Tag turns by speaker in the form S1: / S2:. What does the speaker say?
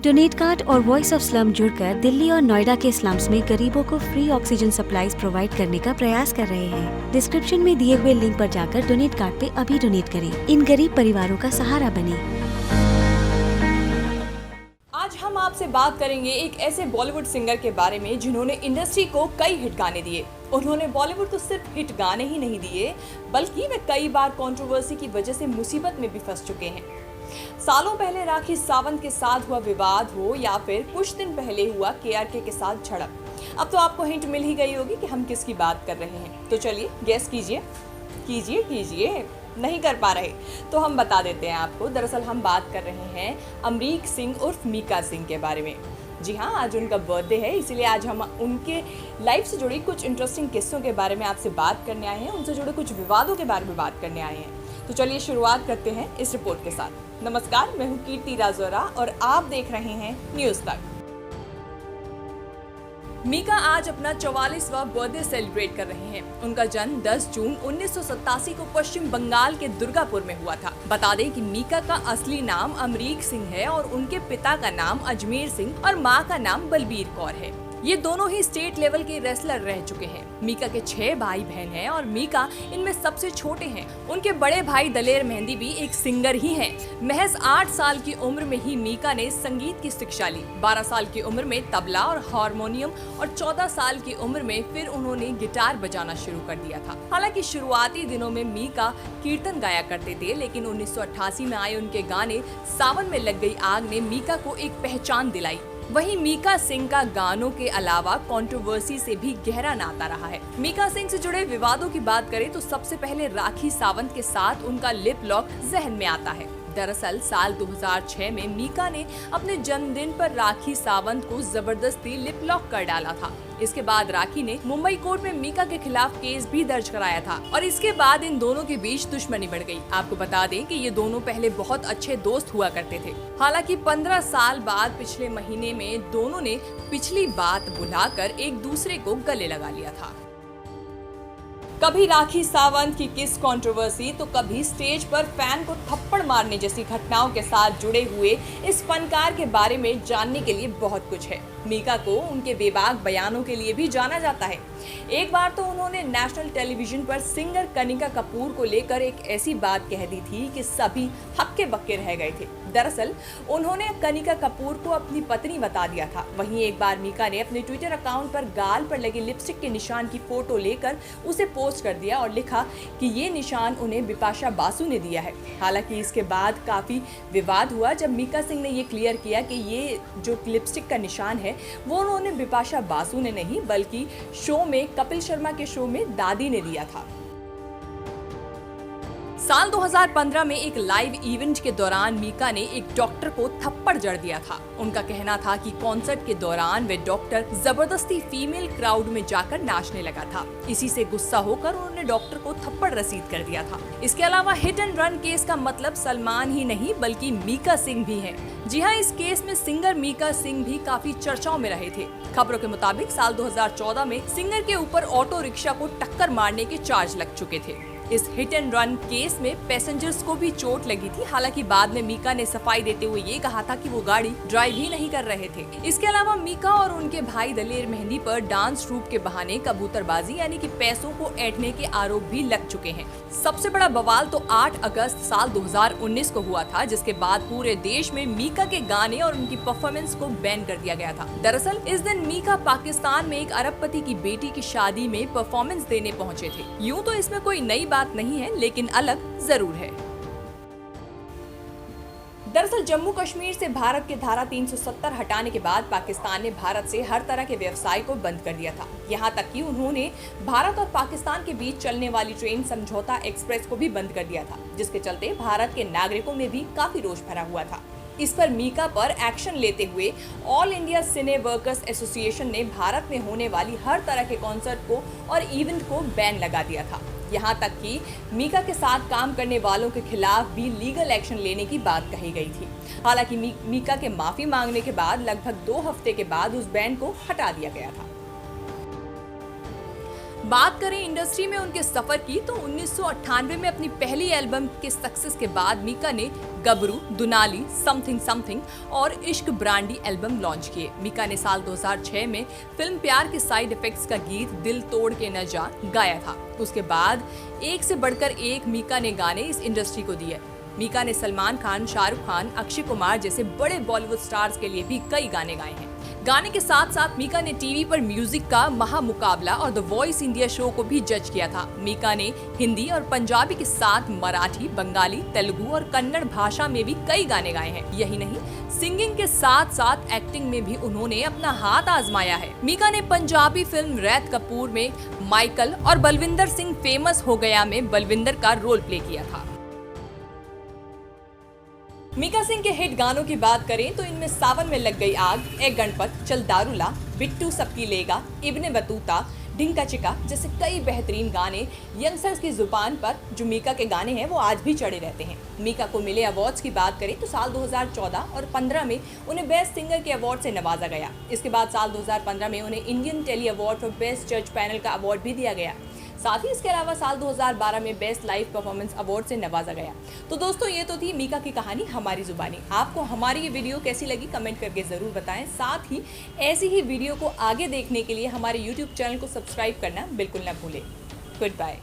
S1: Donate card और voice of slum जुड़कर दिल्ली और नोएडा के स्लम्स में गरीबों को फ्री ऑक्सीजन सप्लाईज प्रोवाइड करने का प्रयास कर रहे हैं। डिस्क्रिप्शन में दिए हुए लिंक पर जाकर डोनेट कार्ड पे अभी डोनेट करें। इन गरीब परिवारों का सहारा बने।
S2: आज हम आपसे बात करेंगे एक ऐसे बॉलीवुड सिंगर के बारे में जिन्होंने इंडस्ट्री को कई हिट गाने दिए। उन्होंने बॉलीवुड को सिर्फ हिट गाने ही नहीं दिए, बल्कि वे कई बार कंट्रोवर्सी की वजह से मुसीबत में भी फंस चुके हैं। सालों पहले राखी सावंत के साथ हुआ विवाद हो या फिर कुछ दिन पहले हुआ केआरके के साथ झड़प, अब तो आपको हिंट मिल ही गई होगी कि हम किसकी बात कर रहे हैं। तो चलिए गेस कीजिए। नहीं कर पा रहे तो हम बता देते हैं आपको। दरअसल हम बात कर रहे हैं अमरीक सिंह उर्फ मीका सिंह के बारे में। जी हाँ, आज उनका बर्थडे है, इसीलिए आज हम उनके लाइफ से जुड़ी कुछ इंटरेस्टिंग किस्सों के बारे में आपसे बात करने आए हैं, उनसे जुड़े कुछ विवादों के बारे में बात करने आए हैं। तो चलिए शुरुआत करते हैं इस रिपोर्ट के साथ। नमस्कार, मैं हूँ कीर्ति राजौरा और आप देख रहे हैं न्यूज़ तक। मीका आज अपना 44वां बर्थडे सेलिब्रेट कर रहे हैं। उनका जन्म 10 जून 1987 को पश्चिम बंगाल के दुर्गापुर में हुआ था। बता दें कि मीका का असली नाम अमरीक सिंह है और उनके पिता का नाम अजमेर सिंह और मां का नाम बलबीर कौर है। ये दोनों ही स्टेट लेवल के रेसलर रह चुके हैं। मीका के 6 भाई बहन हैं और मीका इनमें सबसे छोटे हैं। उनके बड़े भाई दलेर मेहंदी भी एक सिंगर ही हैं। महज 8 साल की उम्र में ही मीका ने संगीत की शिक्षा ली। 12 साल की उम्र में तबला और हारमोनियम और 14 साल की उम्र में फिर उन्होंने गिटार बजाना शुरू कर दिया था। हालांकि शुरुआती दिनों में मीका कीर्तन गाया करते थे, लेकिन 1988 में आए उनके गाने सावन में लग गई आग ने मीका को एक पहचान दिलाई। वहीं मीका सिंह का गानों के अलावा कंट्रोवर्सी से भी गहरा नाता रहा है। मीका सिंह से जुड़े विवादों की बात करें तो सबसे पहले राखी सावंत के साथ उनका लिप लॉक जहन में आता है। दरअसल साल 2006 में मीका ने अपने जन्मदिन पर राखी सावंत को जबरदस्ती लिप लॉक कर डाला था। इसके बाद राखी ने मुंबई कोर्ट में मीका के खिलाफ केस भी दर्ज कराया था और इसके बाद इन दोनों के बीच दुश्मनी बढ़ गई। आपको बता दें कि ये दोनों पहले बहुत अच्छे दोस्त हुआ करते थे। हालांकि 15 साल बाद पिछले महीने में दोनों ने पिछली बात भुलाकर एक दूसरे को गले लगा लिया था। कभी राखी सावंत की किस कंट्रोवर्सी तो कभी स्टेज पर फैन को थप्पड़ मारने जैसी घटनाओं के साथ जुड़े हुए इस फनकार के बारे में जानने के लिए बहुत कुछ है। मीका को उनके बेबाक बयानों के लिए भी जाना जाता है। एक बार तो उन्होंने नेशनल टेलीविजन पर सिंगर कनिका कपूर को लेकर एक ऐसी बात कह दी थी कि सभी हक्के बक्के रह गए थे। दरअसल उन्होंने कनिका कपूर को अपनी पत्नी बता दिया था। वहीं एक बार मीका ने अपने ट्विटर अकाउंट पर गाल पर लगे लिपस्टिक के निशान की फोटो लेकर उसे पोस्ट कर दिया और लिखा कि ये निशान उन्हें बिपाशा बासु ने दिया है। हालांकि इसके बाद काफी विवाद हुआ जब मीका सिंह ने ये क्लियर किया कि ये जो लिपस्टिक का निशान है वो उन्होंने बिपाशा बासु ने नहीं, बल्कि शो में कपिल शर्मा के शो में दादी ने दिया था। साल 2015 में एक लाइव इवेंट के दौरान मीका ने एक डॉक्टर को थप्पड़ जड़ दिया था। उनका कहना था कि कॉन्सर्ट के दौरान वे डॉक्टर जबरदस्ती फीमेल क्राउड में जाकर नाचने लगा था। इसी से गुस्सा होकर उन्होंने डॉक्टर को थप्पड़ रसीद कर दिया था। इसके अलावा हिट एंड रन केस का मतलब सलमान ही नहीं बल्कि मीका सिंह भी हैं। जी हाँ, इस केस में सिंगर मीका सिंह भी काफी चर्चाओं में रहे थे। खबरों के मुताबिक साल 2014 में सिंगर के ऊपर ऑटो रिक्शा को टक्कर मारने के चार्ज लग चुके थे। इस हिट एंड रन केस में पैसेंजर्स को भी चोट लगी थी। हालांकि बाद में मीका ने सफाई देते हुए ये कहा था कि वो गाड़ी ड्राइव ही नहीं कर रहे थे। इसके अलावा मीका और उनके भाई दलेर मेहंदी पर डांस ट्रूप के बहाने कबूतरबाजी यानी कि पैसों को ऐंठने के आरोप भी लग चुके हैं। सबसे बड़ा बवाल तो 8 अगस्त साल 2019 को हुआ था, जिसके बाद पूरे देश में मीका के गाने और उनकी परफॉर्मेंस को बैन कर दिया गया था। दरअसल इस दिन मीका पाकिस्तान में एक अरबपति की बेटी की शादी में परफॉर्मेंस देने पहुंचे थे। यूं तो इसमें कोई नई बात नहीं है, लेकिन अलग जरूर है। दरअसल जम्मू कश्मीर से भारत के धारा 370 हटाने के बाद पाकिस्तान ने भारत से हर तरह के व्यवसाय को बंद कर दिया था। यहाँ तक कि उन्होंने भारत और पाकिस्तान के बीच चलने वाली ट्रेन समझौता एक्सप्रेस को भी बंद कर दिया था, जिसके चलते भारत के नागरिकों में भी काफी रोष भरा हुआ था। इस पर मीका पर एक्शन लेते हुए ऑल इंडिया सिने वर्कर्स एसोसिएशन ने भारत में होने वाली हर तरह के कॉन्सर्ट को और इवेंट को बैन लगा दिया था। यहाँ तक कि मीका के साथ काम करने वालों के खिलाफ भी लीगल एक्शन लेने की बात कही गई थी। हालांकि मीका के माफी मांगने के बाद लगभग 2 हफ्ते के बाद उस बैन को हटा दिया गया था। बात करें इंडस्ट्री में उनके सफर की तो 1998 में अपनी पहली एल्बम के सक्सेस के बाद मीका ने गबरू, दुनाली, समथिंग समथिंग और इश्क ब्रांडी एल्बम लॉन्च किए। मीका ने साल 2006 में फिल्म प्यार के साइड इफेक्ट्स का गीत दिल तोड़ के न जा गाया था। उसके बाद एक से बढ़कर एक मीका ने गाने इस इंडस्ट्री को दिए। मीका ने सलमान खान, शाहरुख खान, अक्षय कुमार जैसे बड़े बॉलीवुड स्टार्स के लिए भी कई गाने गाए हैं। गाने के साथ साथ मीका ने टीवी पर म्यूजिक का महामुकाबला और द वॉइस इंडिया शो को भी जज किया था। मीका ने हिंदी और पंजाबी के साथ मराठी, बंगाली, तेलुगु और कन्नड़ भाषा में भी कई गाने गाए हैं। यही नहीं, सिंगिंग के साथ साथ एक्टिंग में भी उन्होंने अपना हाथ आजमाया है। मीका ने पंजाबी फिल्म रैत कपूर में माइकल और बलविंदर सिंह फेमस हो गया में बलविंदर का रोल प्ले किया था। मीका सिंह के हिट गानों की बात करें तो इनमें सावन में लग गई आग, ए गणपत, चल दारूला, बिट्टू सबकी लेगा, इब्ने बतूता, ढिंका चिका जैसे कई बेहतरीन गाने यंगस्टर्स की जुबान पर जो मीका के गाने हैं वो आज भी चढ़े रहते हैं। मीका को मिले अवार्ड्स की बात करें तो साल 2014 और 15 में उन्हें बेस्ट सिंगर के अवार्ड से नवाजा गया। इसके बाद साल 2015 में उन्हें Indian Telly award for best जज पैनल का अवार्ड भी दिया गया। साथ ही इसके अलावा साल 2012 में बेस्ट लाइव परफॉर्मेंस अवार्ड से नवाजा गया। तो दोस्तों, ये तो थी मीका की कहानी हमारी जुबानी। आपको हमारी ये वीडियो कैसी लगी कमेंट करके ज़रूर बताएं। साथ ही ऐसी ही वीडियो को आगे देखने के लिए हमारे YouTube चैनल को सब्सक्राइब करना बिल्कुल ना भूलें। Good bye.